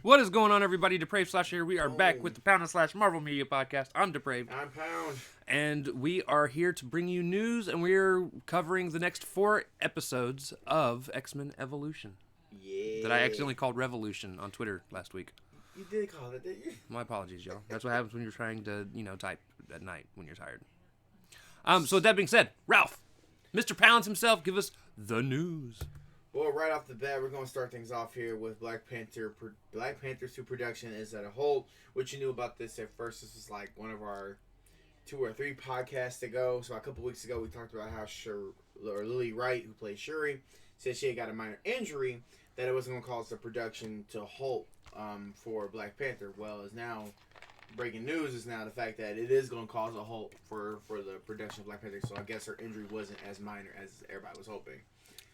What is going on, everybody? Depraved Slash here. We are back with the Pound and Slash Marvel Media Podcast. I'm Depraved. I'm Pound. And we are here to bring you news, and we're covering the next 4 episodes of XMen Evolution. Yeah. That I accidentally called Revolution on Twitter last week. You did call it, didn't you? My apologies, y'all. That's what happens when you're trying to, type at night when you're tired. So with that being said, Ralph, Mr. Pounds himself, give us the news. Well, right off the bat, we're going to start things off here with Black Panther. Black Panther 2 production is at a halt. What you knew about this at first, this was like one of our 2 or 3 podcasts ago. So a couple weeks ago, we talked about how Lily Wright, who plays Shuri, said she had got a minor injury, that it wasn't going to cause the production to halt for Black Panther. Well, is now breaking news is now the fact that it is going to cause a halt for the production of Black Panther. So I guess her injury wasn't as minor as everybody was hoping.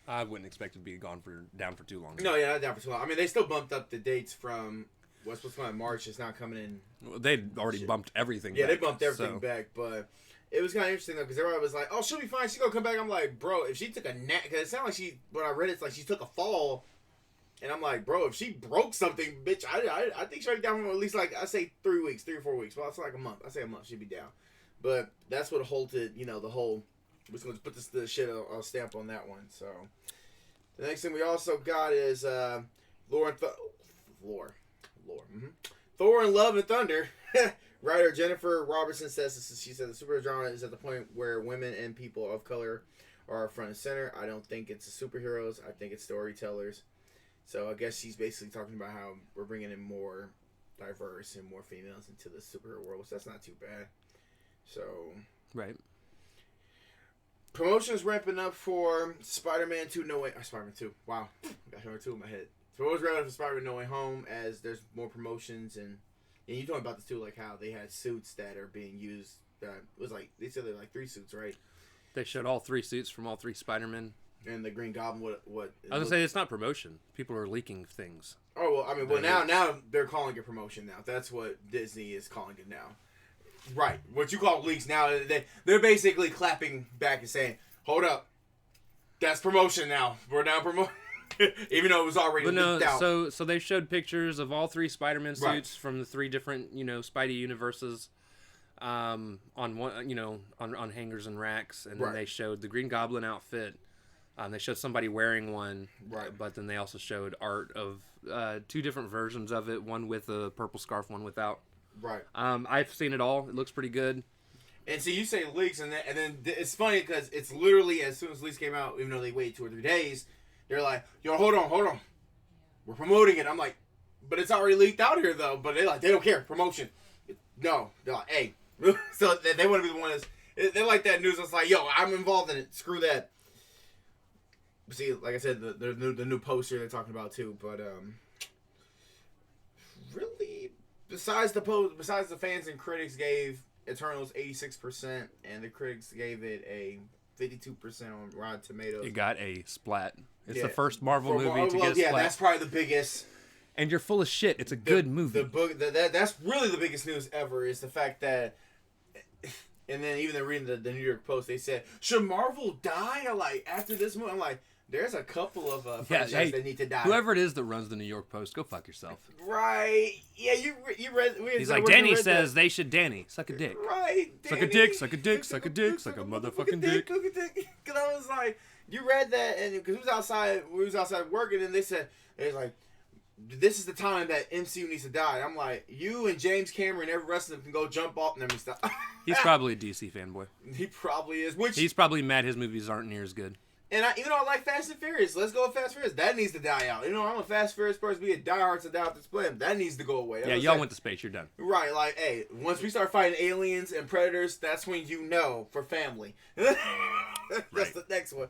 I wouldn't expect it to be down for too long. No, yeah, not down for too long. I mean, they still bumped up the dates from what's supposed to come in March. It's not coming in. Well, they'd already bumped everything Yeah, back. they bumped everything back, but it was kind of interesting, though, because everybody was like, oh, she'll be fine. She's going to come back. I'm like, bro, if she took a nap, because it sounded like when I read it, it's like she took a fall, and I'm like, bro, if she broke something, bitch, I think she'll be down for at least, like, I say 3 weeks, 3 or 4 weeks. Well, it's like a month. I say a month, she'd be down. But that's what halted, the whole, we're going to put the shit a stamp on that one, so. The next thing we also got is Thor and Love and Thunder. Writer Jennifer Robertson says she said the superhero genre is at the point where women and people of color are front and center. I don't think it's the superheroes. I think it's storytellers. So I guess she's basically talking about how we're bringing in more diverse and more females into the superhero world. So that's not too bad. So right. Promotions ramping up for Spider-Man 2 No Way... Spider-Man 2. Wow. Got number 2 in my head. Promotions ramping up for Spider-Man No Way Home as there's more promotions. And you talking about this too, like how they had suits that are being used. It was like... They said there were like 3 suits, right? They showed all 3 suits from all 3 Spider-Men. And the Green Goblin, what I was going to say, it's not promotion. People are leaking things. Oh, well, I mean, now they're calling it promotion now. That's what Disney is calling it now. Right. What you call leaks now, they're basically clapping back and saying, hold up. That's promotion now. We're now promoting. Even though it was already leaked out. So they showed pictures of all 3 Spider-Man suits from the 3 different, Spidey universes on one, on hangers and racks. And then they showed the Green Goblin outfit. They showed somebody wearing one. Right. But then they also showed art of 2 different versions of it. One with a purple scarf, one without. Right. I've seen it all. It looks pretty good. And so you say leaks, and then it's funny because it's literally as soon as leaks came out, even though they waited 2 or 3 days, they're like, "Yo, hold on, we're promoting it." I'm like, "But it's already leaked out here, though." But they don't care promotion. No, they're like, "Hey," so they want to be the ones. They like that news. It's like, "Yo, I'm involved in it. Screw that." See, like I said, the new poster they're talking about too, but really. Besides the fans and critics gave Eternals 86%, and the critics gave it a 52% on Rotten Tomatoes. It got a splat. It's the first Marvel movie to get a splat. Yeah, that's probably the biggest. And you're full of shit. It's a good movie. That's really the biggest news ever is the fact that. And then even reading the New York Post, they said, "Should Marvel die?" After this movie, I'm like. There's a couple of franchises that need to die. Whoever it is that runs the New York Post, go fuck yourself. Right. Yeah, you read... He's like, Danny says they should Danny. Suck a dick. Right. Suck a dick, suck a dick, suck a dick, suck a motherfucking dick. Because I was like, you read that, and because we was outside working, and they said, like, this is the time that MCU needs to die. I'm like, you and James Cameron, every rest of them can go jump off and stop. He's probably a DC fanboy. He probably is. He's probably mad his movies aren't near as good. And even though I like Fast and Furious, let's go with Fast and Furious. That needs to die out. I'm a Fast and Furious person. Be a diehard to die off this planet. That needs to go away. Yeah, y'all went to space. You're done. Right, like, hey, once we start fighting aliens and predators, that's when for family. That's the next one.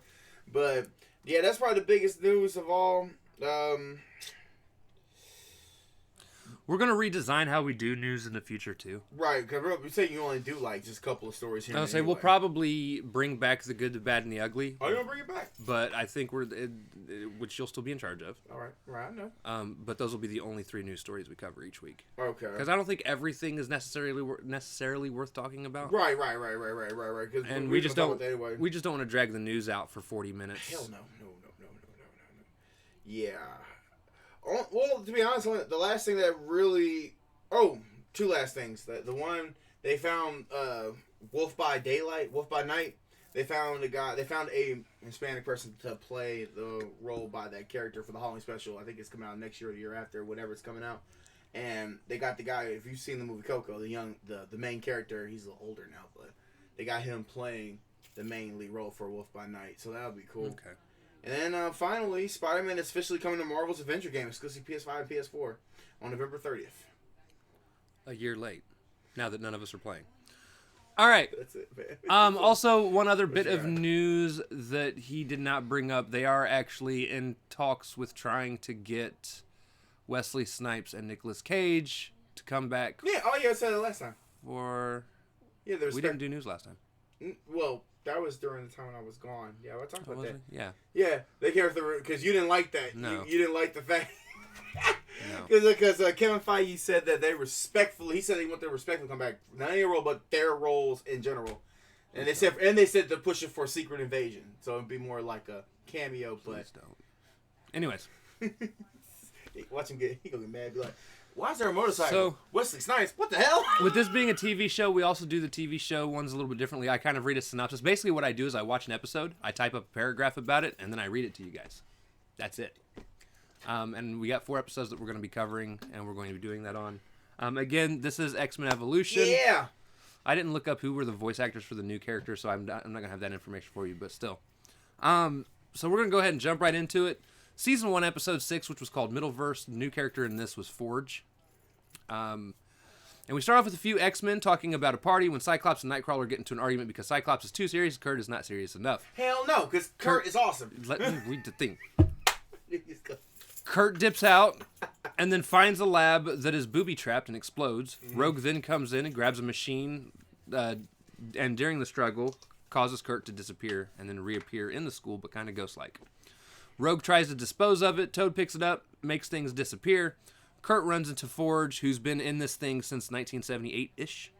But, yeah, that's probably the biggest news of all. We're going to redesign how we do news in the future, too. Right, because we say you only do, just a couple of stories here. I'll say we'll probably bring back the good, the bad, and the ugly. Oh, you going to bring it back? But I think which you'll still be in charge of. All right, I know. But those will be the only 3 news stories we cover each week. Okay. Because I don't think everything is necessarily worth talking about. Right. And we just don't want to drag the news out for 40 minutes. Hell no. Yeah. Well, to be honest, the last thing that really... Oh, two last things. The one, they found Wolf by Night. They found a Hispanic person to play the role by that character for the Halloween special. I think it's coming out next year or the year after, whenever it's coming out. And they got the guy, if you've seen the movie Coco, the main character, he's a little older now, but they got him playing the main lead role for Wolf by Night. So that would be cool. Okay. And then finally, Spider-Man is officially coming to Marvel's Avenger game, exclusive PS5 and PS4, on November 30th. A year late, now that none of us are playing. All right. That's it, man. Also, one other bit of news that he did not bring up. They are actually in talks with trying to get Wesley Snipes and Nicolas Cage to come back. Yeah, oh yeah, I said it last time. Yeah, we didn't do news last time. Well, that was during the time when I was gone. Yeah, I talked about that. Yeah. Yeah, they came through because you didn't like that. No. You didn't like the fact. No. Because Kevin Feige said that they respectfully. He said they want their respectfully come back, not any role, but their roles in general. And they said to push it for Secret Invasion, so it'd be more like a cameo. Please don't. Anyways, watch him he gonna get mad. Be like, why is there a motorcycle? So, Wesley Snipes, what the hell? With this being a TV show, we also do the TV show ones a little bit differently. I kind of read a synopsis. Basically, what I do is I watch an episode, I type up a paragraph about it, and then I read it to you guys. That's it. And we got 4 episodes that we're going to be covering, and we're going to be doing that on. Again, this is X-Men Evolution. Yeah. I didn't look up who were the voice actors for the new characters, so I'm not going to have that information for you, but still. So we're going to go ahead and jump right into it. Season 1, Episode 6, which was called Middleverse. The new character in this was Forge. And we start off with a few X-Men talking about a party when Cyclops and Nightcrawler get into an argument because Cyclops is too serious, Kurt is not serious enough. Hell no, because Kurt is awesome. Let me read the thing. Kurt dips out and then finds a lab that is booby-trapped and explodes. Mm-hmm. Rogue then comes in and grabs a machine, and during the struggle, causes Kurt to disappear and then reappear in the school, but kind of ghost-like. Rogue tries to dispose of it. Toad picks it up, makes things disappear. Kurt runs into Forge, who's been in this thing since 1978-ish.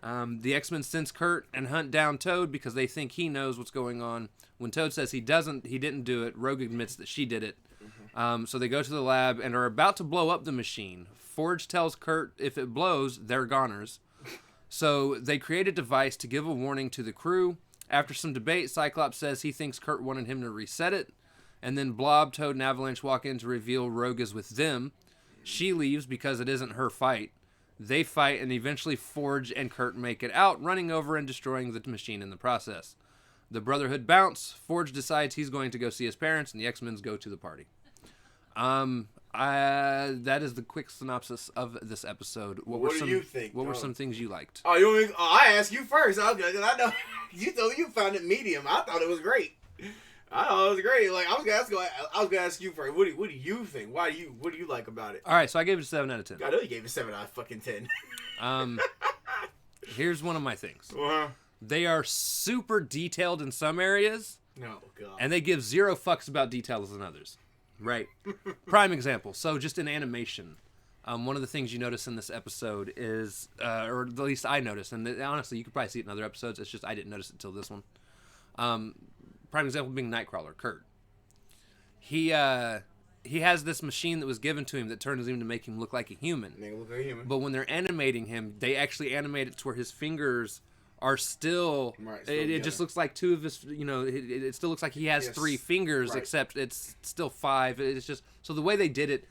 The X-Men sense Kurt and hunt down Toad because they think he knows what's going on. When Toad says he didn't do it, Rogue admits that she did it. So they go to the lab and are about to blow up the machine. Forge tells Kurt if it blows, they're goners. So they create a device to give a warning to the crew. After some debate, Cyclops says he thinks Kurt wanted him to reset it. And then Blob, Toad, and Avalanche walk in to reveal Rogue is with them. She leaves because it isn't her fight. They fight, and eventually Forge and Kurt make it out, running over and destroying the machine in the process. The Brotherhood bounce. Forge decides he's going to go see his parents, and the X-Men go to the party. That is the quick synopsis of this episode. What do you think? What were some things you liked? Oh, I asked you first. Okay, I know you told you found it medium. I thought it was great. I thought it was great. Like I was gonna ask you first. What do you think? What do you like about it? All right, so I gave it a 7 out of 10. I know you gave it 7 out of fucking 10. Here's one of my things. Uh-huh. They are super detailed in some areas. Oh god. And they give 0 fucks about details in others. Right. Prime example. So just in animation, one of the things you notice in this episode is, or at least I noticed, and honestly, you could probably see it in other episodes. It's just I didn't notice it until this one. Prime example being Nightcrawler, Kurt. He has this machine that was given to him that turns him to make him look like a human. But when they're animating him, they actually animate it to where his fingers are still it just looks like 2 of his, it still looks like he has 3 fingers, except it's still 5. It's just, so the way they did it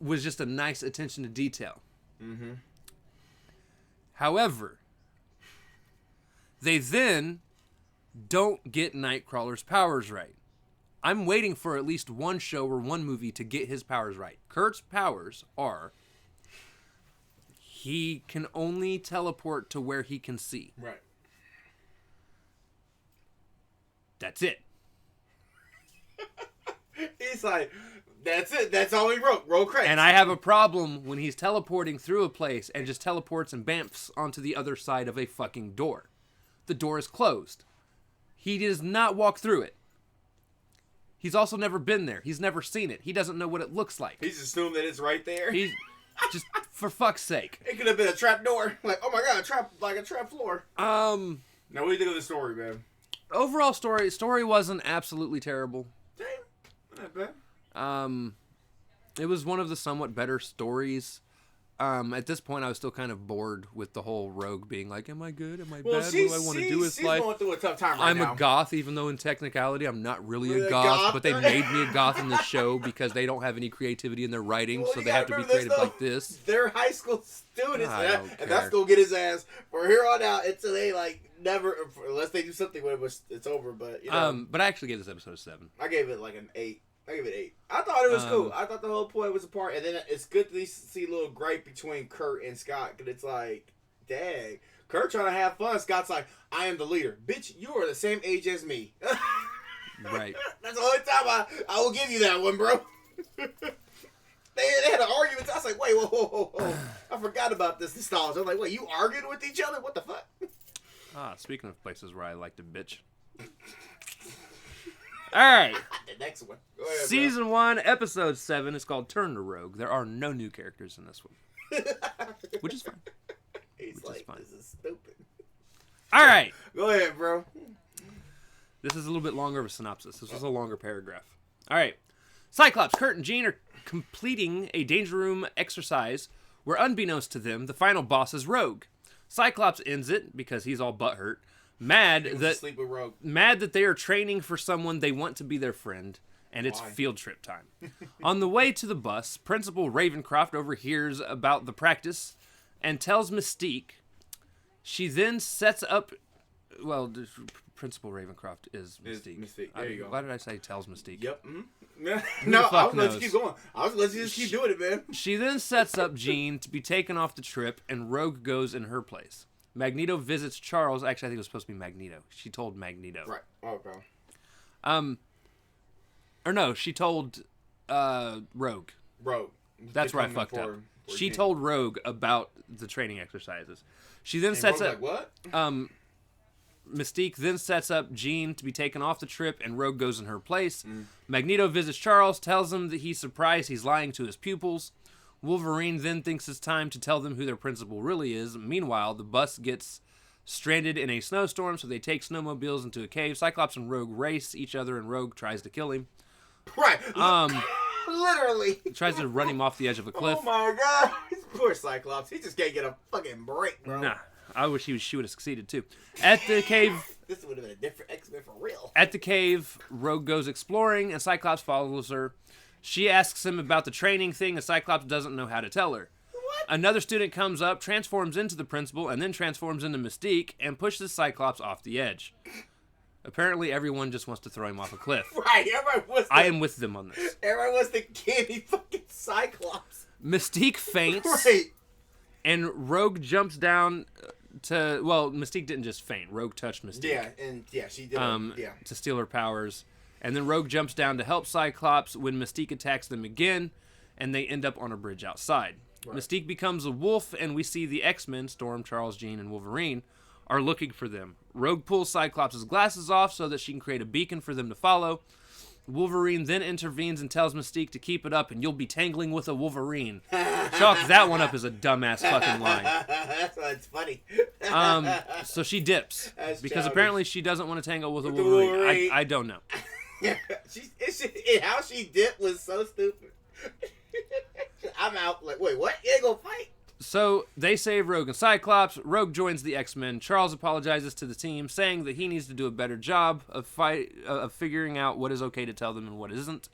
was just a nice attention to detail. Mm-hmm. However, they then don't get Nightcrawler's powers right. I'm waiting for at least one show or one movie to get his powers right. Kurt's powers are he can only teleport to where he can see. Right. That's it. He's like, that's it. That's all he wrote. Roll credits. And I have a problem when he's teleporting through a place and just teleports and bamfs onto the other side of a fucking door. The door is closed. He does not walk through it. He's also never been there. He's never seen it. He doesn't know what it looks like. He's assumed that it's right there. He's just, for fuck's sake. It could have been a trap door. Like, oh my god, a trap floor. Now, what do you think of the story, man? Overall story wasn't absolutely terrible. Damn, not bad. It was one of the somewhat better stories. At this point, I was still kind of bored with the whole Rogue being like, am I good? Am I bad? What do I want to do with life? Going through a tough time I'm a goth, even though in technicality I'm not really a goth, but they made me a goth in the show because they don't have any creativity in their writing, so they have to be creative like this. They're high school students, and that's going to get his ass from here on out until they, like, never, unless they do something when it's over, but, you know. But I actually gave this episode a 7. I gave it, like, an 8. I give it 8. I thought it was cool. I thought the whole point was a part, and then it's good to see a little gripe between Kurt and Scott, because it's like, dang, Kurt trying to have fun. Scott's like, I am the leader. Bitch, you are the same age as me. Right. That's the only time I will give you that one, bro. They had an argument. I was like, wait, whoa. I forgot about this nostalgia. I'm like, wait, you arguing with each other? What the fuck? Speaking of places where I like to bitch. All right. The next one. Go ahead, Season 1, Episode 7 is called Turn to Rogue. There are no new characters in this one. Which is fine. He's like, this is stupid. All right. Go ahead, bro. This is a little bit longer of a synopsis. This was a longer paragraph. All right. Cyclops, Kurt, and Jean are completing a Danger Room exercise where, unbeknownst to them, the final boss is Rogue. Cyclops ends it because he's all butthurt. Mad that they are training for someone they want to be their friend, and it's field trip time. On the way to the bus, Principal Ravencroft overhears about the practice and tells Mystique. She then sets up... Well, Principal Ravencroft is Mystique. There you go. Why did I say tells Mystique? Yep. Mm-hmm. No, I was going to let you keep going. I was going to let you just keep doing it, man. She then sets up Jean to be taken off the trip, and Rogue goes in her place. Magneto visits Charles. Actually, I think it was supposed to be Magneto. She told Magneto. Right. Okay. Or no, she told Rogue. Rogue. That's where I fucked up. She told Rogue about the training exercises. She then sets up... Like, what? Mystique then sets up Jean to be taken off the trip, and Rogue goes in her place. Magneto visits Charles, tells him that he's surprised he's lying to his pupils. Wolverine then thinks it's time to tell them who their principal really is. Meanwhile, the bus gets stranded in a snowstorm, so they take snowmobiles into a cave. Cyclops and Rogue race each other, and Rogue tries to kill him. Right. Literally. Tries to run him off the edge of a cliff. Oh my god. Poor Cyclops. He just can't get a fucking break, bro. Nah. I wish she would have succeeded, too. At the cave... This would have been a different X-Men for real. At the cave, Rogue goes exploring, and Cyclops follows her. She asks him about the training thing, and Cyclops doesn't know how to tell her. What? Another student comes up, transforms into the principal, and then transforms into Mystique, and pushes Cyclops off the edge. Apparently, everyone just wants to throw him off a cliff. Right, everyone wants I am with them on this. Everyone wants to candy fucking Cyclops. Mystique faints. Right. And Rogue jumps down to... Well, Mystique didn't just faint. Rogue touched Mystique. Yeah, she did. To steal her powers. And then Rogue jumps down to help Cyclops when Mystique attacks them again, and they end up on a bridge outside. Right. Mystique becomes a wolf, and we see the X-Men, Storm, Charles, Jean, and Wolverine, are looking for them. Rogue pulls Cyclops' glasses off so that she can create a beacon for them to follow. Wolverine then intervenes and tells Mystique to keep it up, and you'll be tangling with a Wolverine. Chalk that one up as a dumbass fucking line. That's why it's funny. So she dips. That's because childish. Apparently she doesn't want to tangle with a Wolverine. I don't know. How she dipped was so stupid. I'm out. Like, wait, what? You ain't gonna fight? So they save Rogue and Cyclops. Rogue joins the X-Men. Charles apologizes to the team, saying that he needs to do a better job of figuring out what is okay to tell them and what isn't.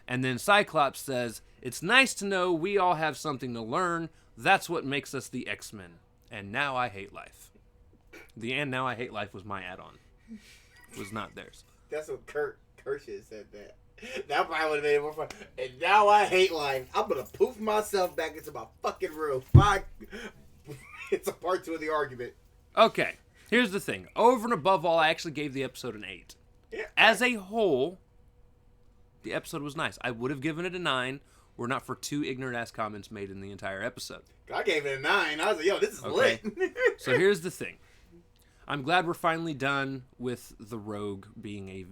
And then Cyclops says, "It's nice to know we all have something to learn. That's what makes us the X-Men. And now I hate life." The "and now I hate life" was my add-on. It was not theirs. That's what Kurt should have said that. That probably would have made it more fun. And now I hate life. I'm going to poof myself back into my fucking room. It's a part 2 of the argument. Okay, here's the thing. Over and above all, I actually gave the episode an 8. Yeah. As a whole, the episode was nice. I would have given it a 9 were not for 2 ignorant-ass comments made in the entire episode. I gave it a 9. I was like, yo, this is lit. So here's the thing. I'm glad we're finally done with the Rogue being a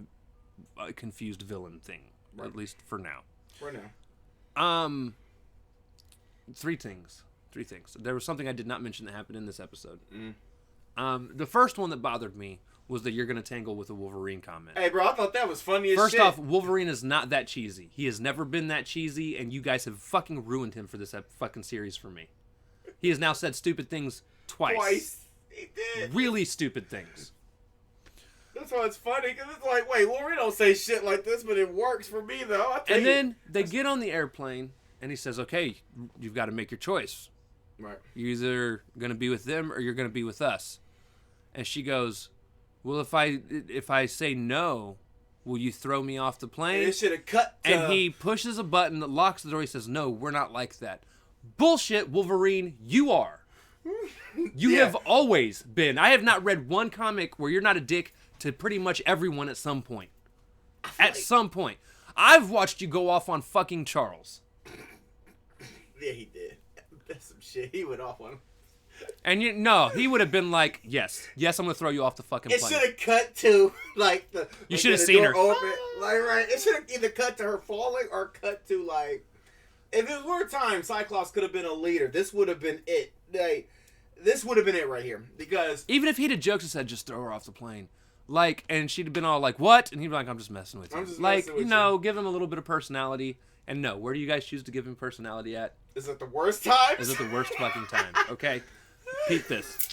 confused villain thing, right. At least for now. For now. Three things. There was something I did not mention that happened in this episode. The first one that bothered me was the "you're gonna tangle with a Wolverine" comment. Hey, bro, I thought that was funny as First shit. off, Wolverine is not that cheesy. He has never been that cheesy, and you guys have fucking ruined him for this fucking series for me. He has now said stupid things twice. He did. Really stupid things. That's why it's funny, because it's like, wait, Wolverine don't say shit like this, but it works for me, though. And then they get on the airplane, and he says, okay, you've got to make your choice. Right. You're either going to be with them or you're going to be with us. And she goes, well, if I say no, will you throw me off the plane? And it should have cut to... And he pushes a button that locks the door. He says, no, we're not like that. Bullshit, Wolverine, you are. You have always been. I have not read one comic where you're not a dick to pretty much everyone at some point. Some point. I've watched you go off on fucking Charles. Yeah, he did. That's some shit. He went off on him. And he would have been like, yes, I'm gonna throw you off the fucking plane. It should have cut to like the. You should have seen her. Open. Like right, it should have either cut to her falling or cut to like. If it were time, Cyclops could have been a leader. This would have been it. Like, this would have been it right here because even if he'd have jokes and said, just throw her off the plane. Like, and she'd have been all like, what? And he'd be like, I'm just messing with you. Give him a little bit of personality. And no, where do you guys choose to give him personality at? Is it the worst time? Is it the worst fucking time? Okay? Peep this.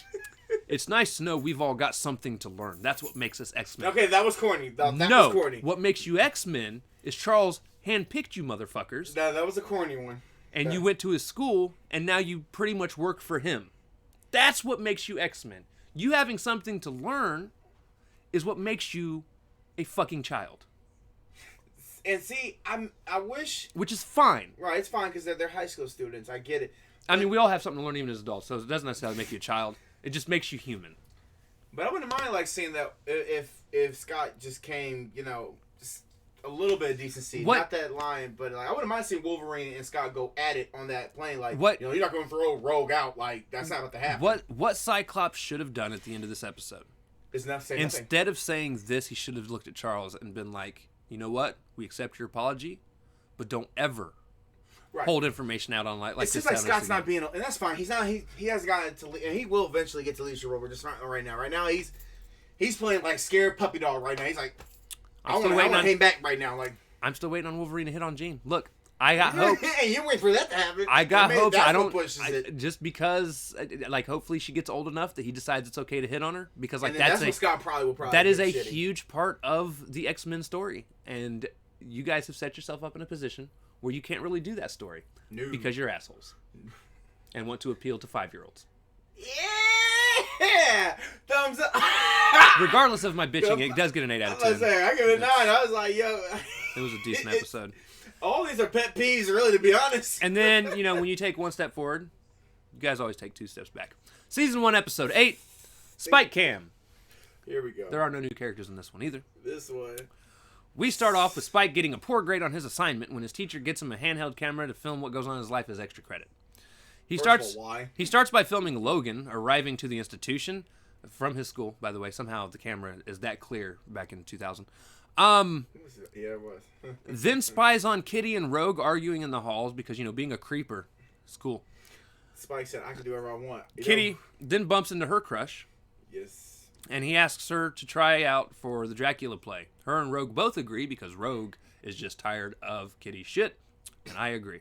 It's nice to know we've all got something to learn. That's what makes us X-Men. Okay, that was corny. That was corny. What makes you X-Men is Charles handpicked you motherfuckers. That was a corny one. And you went to his school, and now you pretty much work for him. That's what makes you X-Men. You having something to learn is what makes you a fucking child. And see, I wish... Which is fine. Right, it's fine because they're high school students. I get it. I mean, we all have something to learn even as adults, so it doesn't necessarily make you a child. It just makes you human. But I wouldn't mind, like, seeing that if Scott just came, just a little bit of decency. Not that line, but like, I wouldn't mind seeing Wolverine and Scott go at it on that plane. Like, you're not going to throw Rogue out. Like, that's not what to happen. What Cyclops should have done at the end of this episode? Instead of saying this, he should have looked at Charles and been like, you know what? We accept your apology, but don't ever hold information out on like it seems like Scott's not being, and that's fine. He's not. He hasn't gotten to, and he will eventually get to leadership role. But just not right now. Right now, he's playing like scared puppy dog. Right now, he's like, I want him back right now. Like, I'm still waiting on Wolverine to hit on Jean. Look, I got hope. Hey, you're waiting for that to happen. I got hopes. I don't. Just because, like, hopefully she gets old enough that he decides it's okay to hit on her. Because like that's what Scott probably will. That is a huge part of the X-Men story, and you guys have set yourself up in a position where you can't really do that story because you're assholes and want to appeal to 5-year-olds. Yeah, thumbs up. Regardless of my bitching, it does get an 8 out of 10. I give it a 9. I was like, yo, it was a decent episode. All these are pet peeves, really, to be honest. And then, when you take one step forward, you guys always take 2 steps back. Season 1, episode 8, Spike Cam. Here we go. There are no new characters in this one either. This one. We start off with Spike getting a poor grade on his assignment when his teacher gets him a handheld camera to film what goes on in his life as extra credit. He starts by filming Logan arriving to the institution from his school. By the way, somehow the camera is that clear back in 2000. Yeah, it was. Then spies on Kitty and Rogue arguing in the halls because, being a creeper is cool. Spike said, I can do whatever I want. Kitty then bumps into her crush. Yes. And he asks her to try out for the Dracula play. Her and Rogue both agree because Rogue is just tired of Kitty's shit. And I agree.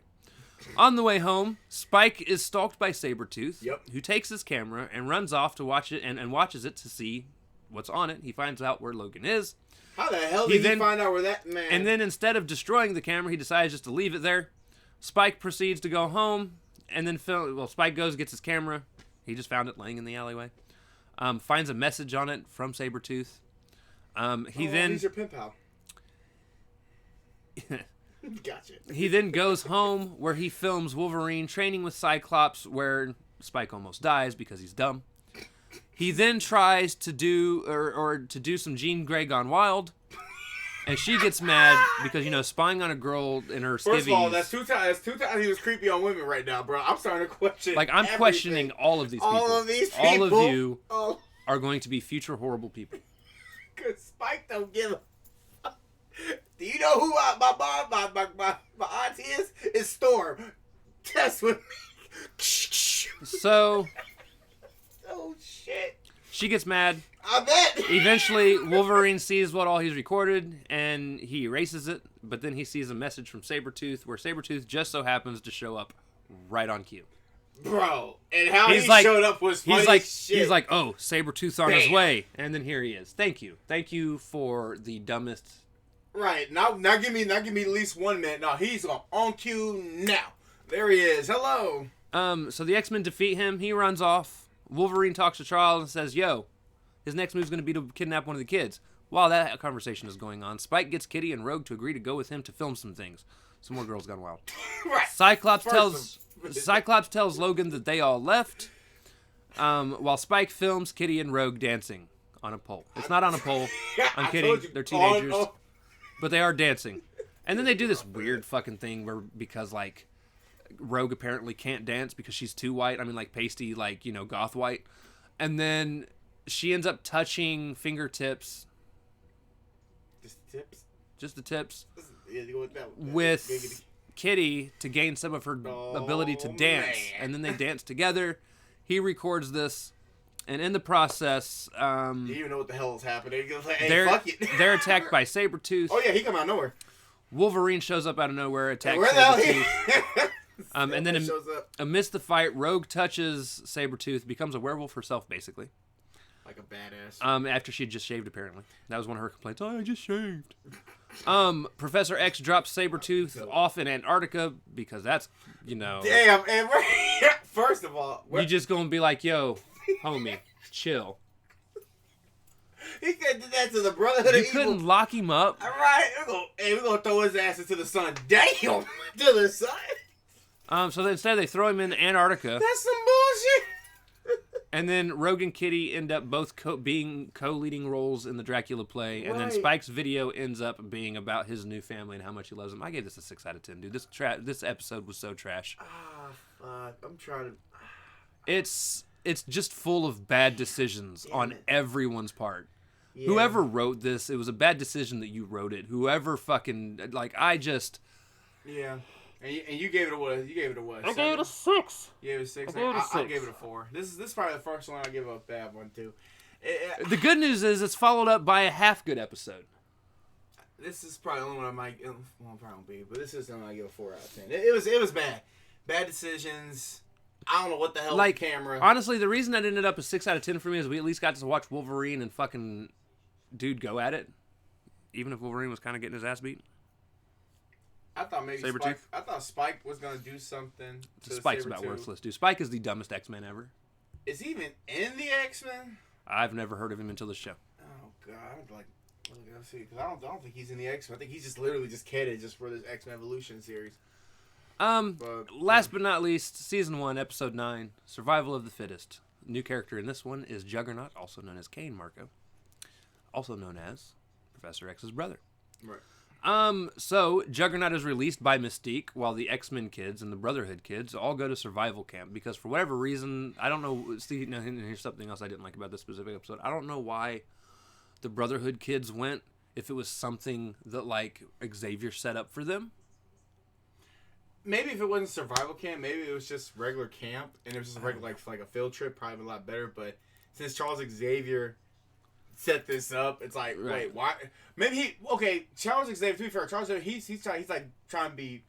On the way home, Spike is stalked by Sabretooth, who takes his camera and runs off to watch it and watches it to see what's on it. He finds out where Logan is. How the hell did he find out where that man... And then instead of destroying the camera, he decides just to leave it there. Spike proceeds to go home, and then Spike goes, gets his camera. He just found it laying in the alleyway. Finds a message on it from Sabretooth. He's your pen pal. Gotcha. He then goes home where he films Wolverine training with Cyclops, where Spike almost dies because he's dumb. He then tries to do some Jean Grey Gone Wild, and she gets mad because spying on a girl in her skivvies. First of all, that's two times he was creepy on women right now, bro. I'm starting to question. Like, I'm questioning all of these people. All of you are going to be future horrible people. Cause Spike don't give a fuck. Do you know who my auntie is? It's Storm. Test with me. So. Oh shit. She gets mad. I bet. Eventually, Wolverine sees what all he's recorded, and he erases it. But then he sees a message from Sabretooth, where Sabretooth just so happens to show up right on cue. Bro, and how he showed up was funny as shit. He's like, oh, Sabretooth on his way. And then here he is. Thank you. Thank you for the dumbest... Right. Now give me at least 1 minute. No, he's on cue now. There he is. Hello. So the X-Men defeat him. He runs off. Wolverine talks to Charles and says, yo, his next move's going to be to kidnap one of the kids. While that conversation is going on, Spike gets Kitty and Rogue to agree to go with him to film some things. Some more girls gone wild. Right. Cyclops tells Logan that they all left, while Spike films Kitty and Rogue dancing on a pole. It's not on a pole. I'm kidding. They're teenagers. But they are dancing. And then they do this weird fucking thing where, because, like, Rogue apparently can't dance because she's too white. I mean, like, pasty, like, you know, goth white. And then she ends up touching fingertips. Just the tips? Just the tips. Yeah, you go with that. With Kitty to gain some of her ability to dance. Man. And then they dance together. He records this. And in the process... do you even know what the hell is happening? Like, hey, fuck it. They're attacked by Sabretooth. Oh, yeah, he come out of nowhere. Wolverine shows up out of nowhere, attacks Where the Sabretooth. hell And then amidst the fight, Rogue touches Sabretooth, becomes a werewolf herself, basically. Like a badass. After she had just shaved, apparently. That was one of her complaints. Oh, I just shaved. Professor X drops Sabretooth off in Antarctica, because that's, you know... Damn, and first of all... You just gonna be like, yo, homie, chill. He could do that to the Brotherhood of Evil. You couldn't lock him up. All right, we're gonna throw his ass into the sun. Damn, to the sun. So instead they throw him in Antarctica. That's some bullshit. And then Rogue and Kitty end up both being co-leading roles in the Dracula play. And then Spike's video ends up being about his new family and how much he loves them. I gave this a 6 out of 10, dude. This episode was so trash. Ah, fuck. I'm trying to... It's just full of bad decisions on everyone's part. Yeah. Whoever wrote this, it was a bad decision that you wrote it. Whoever fucking... Like, I just... Yeah. And you gave it a what? You gave it a what? I gave it a 6. You gave it a 6? I gave it a 4. This is probably the first one I give a bad one, too. The good news is it's followed up by a half-good episode. This is probably the only one I might... Well, probably won't be, but this is the one I give a 4 out of 10. It was bad. Bad decisions... I don't know what the hell with the camera. Honestly, the reason that ended up a 6 out of 10 for me is we at least got to watch Wolverine and fucking dude go at it. Even if Wolverine was kind of getting his ass beat. I thought maybe Spike was going to do something to Spike's about worthless, dude. Spike is the dumbest X-Men ever. Is he even in the X-Men? I've never heard of him until this show. Oh, God. Let's see. Because I don't think he's in the X-Men. I think he's just literally just cated just for this X-Men Evolution series. Last but not least, Season 1, Episode 9, Survival of the Fittest. New character in this one is Juggernaut, also known as Kane Marco. Also known as Professor X's brother. Right. So Juggernaut is released by Mystique, while the X-Men kids and the Brotherhood kids all go to survival camp, because for whatever reason, I don't know, see, now here's something else I didn't like about this specific episode. I don't know why the Brotherhood kids went, if it was something that, like, Xavier set up for them. Maybe if it wasn't survival camp, maybe it was just regular camp, and it was just regular, like a field trip, probably a lot better. But since Charles Xavier set this up, it's like, wait, why? Maybe Charles Xavier, to be fair, Charles Xavier, he's like trying to be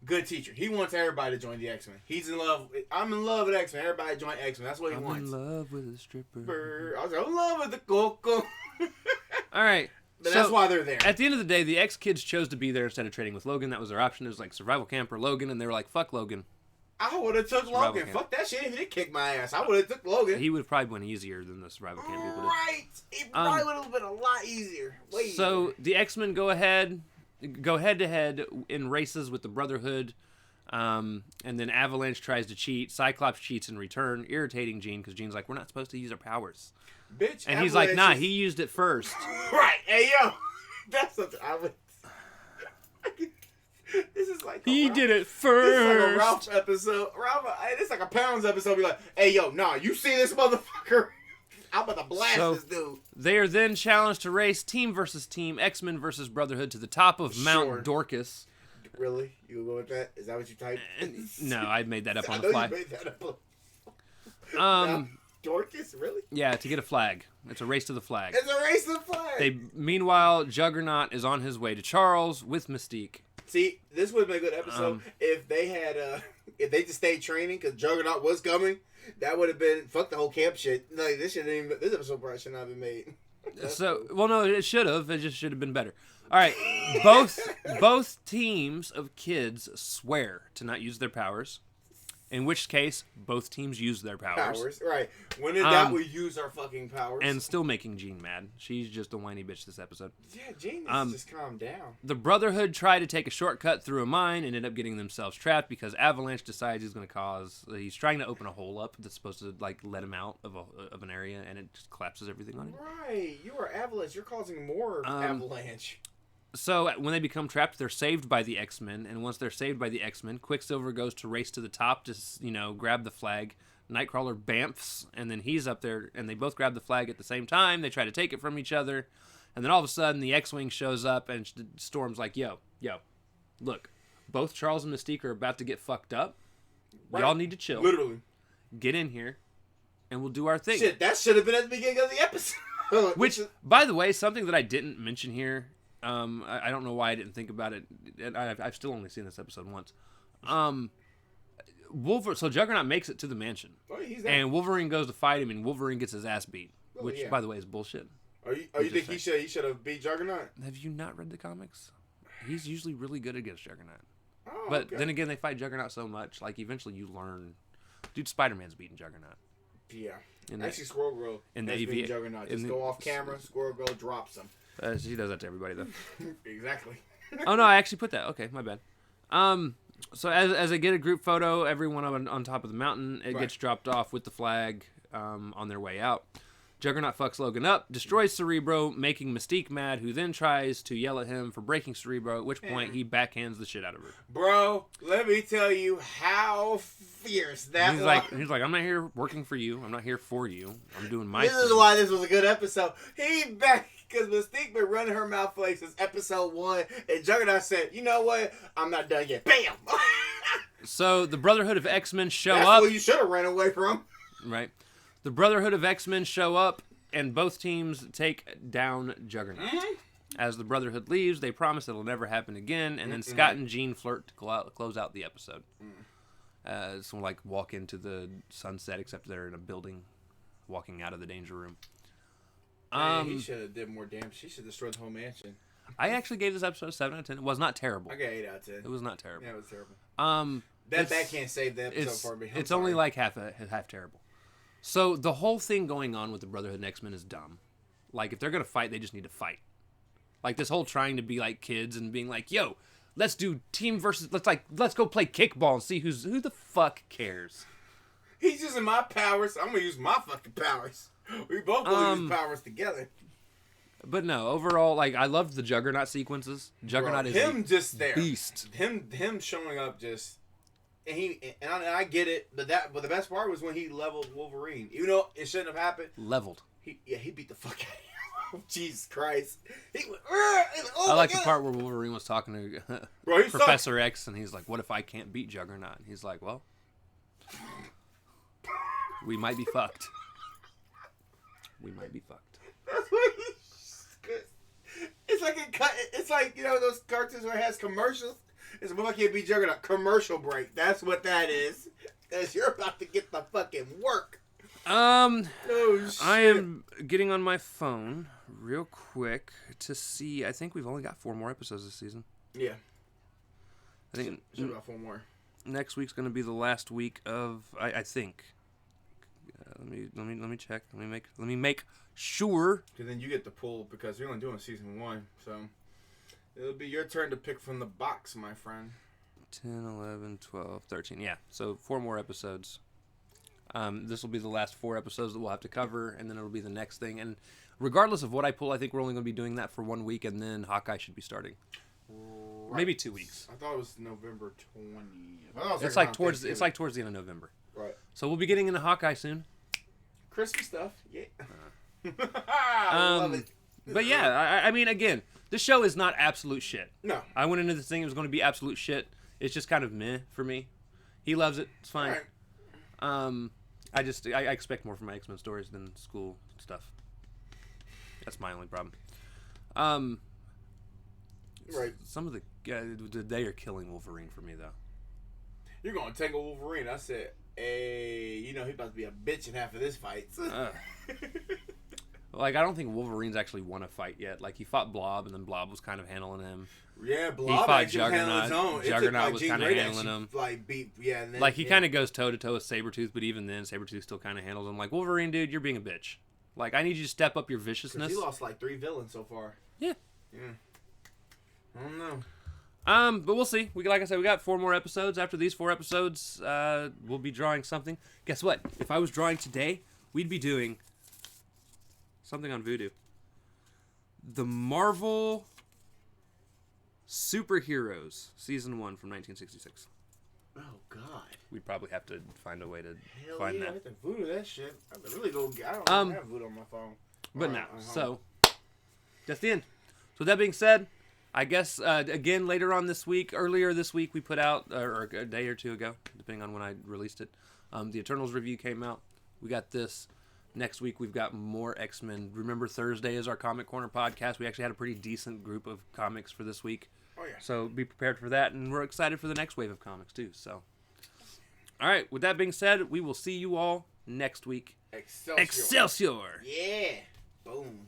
good teacher. He wants everybody to join the X-Men. He's in love. I'm in love with X-Men. Everybody join X-Men. That's what he wants. I'm in love with a stripper. I was in love with the coco. All right. But that's why they're there. At the end of the day, the X-Kids chose to be there instead of trading with Logan. That was their option. It was like survival camp or Logan, and they were like, fuck Logan. I would have took Logan. Camp. Fuck that shit. If he did kick my ass, I would have took Logan. He would have probably went easier than the survival camp people did. Right. It probably would have been a lot easier. Way easier. The X-Men go head-to-head in races with the Brotherhood, and then Avalanche tries to cheat. Cyclops cheats in return, irritating Jean, because Jean's like, we're not supposed to use our powers. Bitch, and he's like, nah, he used it first. Right. Hey, yo. That's something I would... This is like he did it first. This is like a Ralph episode. It's like a Pounds episode. Be like, hey, yo, nah, you see this motherfucker? I'm about to blast this dude. They are then challenged to race team versus team, X-Men versus Brotherhood, to the top of Mount Dorcas. Really? You gonna go with that? Is that what you typed? No, I made that up on the fly. You made that up. Dorcas, really? Yeah, to get a flag. It's a race to the flag. It's a race to the flag. Meanwhile, Juggernaut is on his way to Charles with Mystique. See, this would have been a good episode if they had, if they just stayed training because Juggernaut was coming. That would have been fuck the whole camp shit. Like this episode probably should not have been made. No, it should have. It just should have been better. All right, both teams of kids swear to not use their powers. In which case, both teams use their powers. Right. When in doubt, we use our fucking powers. And still making Jean mad. She's just a whiny bitch this episode. Yeah, Jean needs to just calm down. The Brotherhood try to take a shortcut through a mine and end up getting themselves trapped because Avalanche decides he's trying to open a hole up that's supposed to like let him out of an area, and it just collapses everything on him. Right. You are Avalanche. You're causing more Avalanche. So when they become trapped, they're saved by the X-Men, and once they're saved by the X-Men, Quicksilver goes to race to the top to, grab the flag. Nightcrawler bamfs, and then he's up there, and they both grab the flag at the same time. They try to take it from each other, and then all of a sudden, the X-Wing shows up, and Storm's like, yo, look, both Charles and Mystique are about to get fucked up. Right. Y'all need to chill. Literally. Get in here, and we'll do our thing. Shit, that should have been at the beginning of the episode. Which, by the way, something that I didn't mention here, I don't know why I didn't think about it. I've still only seen this episode once. So Juggernaut makes it to the mansion, and Wolverine goes to fight him, and Wolverine gets his ass beat, which, by the way, is bullshit. You think he should have beat Juggernaut? Have you not read the comics? He's usually really good against Juggernaut. Oh, but then again, they fight Juggernaut so much, like eventually you learn. Dude, Spider-Man's beating Juggernaut. Yeah. Actually, Squirrel Girl has beaten Juggernaut. Just go off camera, Squirrel Girl drops him. She does that to everybody, though. Exactly. Oh, no, I actually put that. Okay, my bad. So as they get a group photo, everyone on top of the mountain, it gets dropped off with the flag on their way out. Juggernaut fucks Logan up, destroys Cerebro, making Mystique mad, who then tries to yell at him for breaking Cerebro, at which point he backhands the shit out of her. Bro, let me tell you how fierce that was. He's like, I'm not here working for you. I'm not here for you. I'm doing my thing. This is why this was a good episode. Because Mystique been running her mouth for since episode 1, and Juggernaut said, you know what? I'm not done yet. Bam! So the Brotherhood of X-Men show up. That's what you should have ran away from. Right. The Brotherhood of X-Men show up, and both teams take down Juggernaut. Mm-hmm. As the Brotherhood leaves, they promise it'll never happen again, and then Scott and Jean flirt to close out the episode. Someone walk into the sunset, except they're in a building, walking out of the danger room. He should have did more damage. She should have destroyed the whole mansion. I actually gave this episode a 7 out of 10. It was not terrible. I got 8 out of 10. It was not terrible. Yeah, it was terrible. That can't save the episode for me. It's only like half terrible. So the whole thing going on with the Brotherhood and X-Men is dumb. Like, if they're gonna fight, they just need to fight. Like, this whole trying to be like kids and being like, yo, let's do team versus, let's go play kickball and see who the fuck cares. He's using my powers. I'm gonna use my fucking powers. We both gonna use powers together. But no, overall, I loved the Juggernaut sequences. Juggernaut is him just there. Beast. Him showing up just. And I get it, but the best part was when he leveled Wolverine. Even though it shouldn't have happened. Leveled. He beat the fuck out of him. Jesus Christ. He went, I like the part where Wolverine was talking to Professor X, and he's like, what if I can't beat Juggernaut? And he's like, well, we might be fucked. We might be fucked. That's what it's like those cartoons where it has commercials. It's what I can't beat Juggernaut. Commercial break. That's what that is. Because you're about to get the fucking work. Oh, shit. I am getting on my phone real quick to see. I think we've only got 4 more episodes this season. Yeah. I think should about 4 more. Next week's going to be the last week of. I think. Let me check. Let me make sure. Because then you get the pull because we're only doing season 1, so. It'll be your turn to pick from the box, my friend. 10, 11, 12, 13. Yeah, so 4 more episodes. This will be the last 4 episodes that we'll have to cover, and then it'll be the next thing. And regardless of what I pull, I think we're only going to be doing that for 1 week, and then Hawkeye should be starting. Right. Maybe 2 weeks. I thought it was November 20th. It's like towards the end of November. Right. So we'll be getting into Hawkeye soon. Christmas stuff. Yeah. I love it. But yeah, I mean, again, this show is not absolute shit. No. I went into this thing, it was going to be absolute shit. It's just kind of meh for me. He loves it. It's fine. Right. I expect more from my X-Men stories than school stuff. That's my only problem. Right. Some of they are killing Wolverine for me though. You're gonna tangle Wolverine. I said, hey, he about to be a bitch in half of this fight. Like, I don't think Wolverine's actually won a fight yet. Like, he fought Blob, and then Blob was kind of handling him. Yeah, Blob he fought Juggernaut. Juggernaut was kind of handling him. And then, like, he kind of goes toe-to-toe with Sabretooth, but even then, Sabretooth still kind of handles him. Like, Wolverine, dude, you're being a bitch. Like, I need you to step up your viciousness. He lost, 3 villains so far. Yeah. I don't know. But we'll see. Like I said, we got 4 more episodes. After these 4 episodes, we'll be drawing something. Guess what? If I was drawing today, we'd be doing something on Voodoo. The Marvel Superheroes, Season 1 from 1966. Oh, God. We'd probably have to find a way to Hell find yeah, that. I have to Voodoo that shit. I have to really go. I don't have Voodoo on my phone. But no. So, that's the end. So, with that being said, I guess, again, earlier this week, we put out, or a day or 2 ago, depending on when I released it, the Eternals review came out. We got this. Next week, we've got more X-Men. Remember, Thursday is our Comic Corner podcast. We actually had a pretty decent group of comics for this week. Oh, yeah. So be prepared for that, and we're excited for the next wave of comics, too. So, all right, with that being said, we will see you all next week. Excelsior. Excelsior! Yeah. Boom.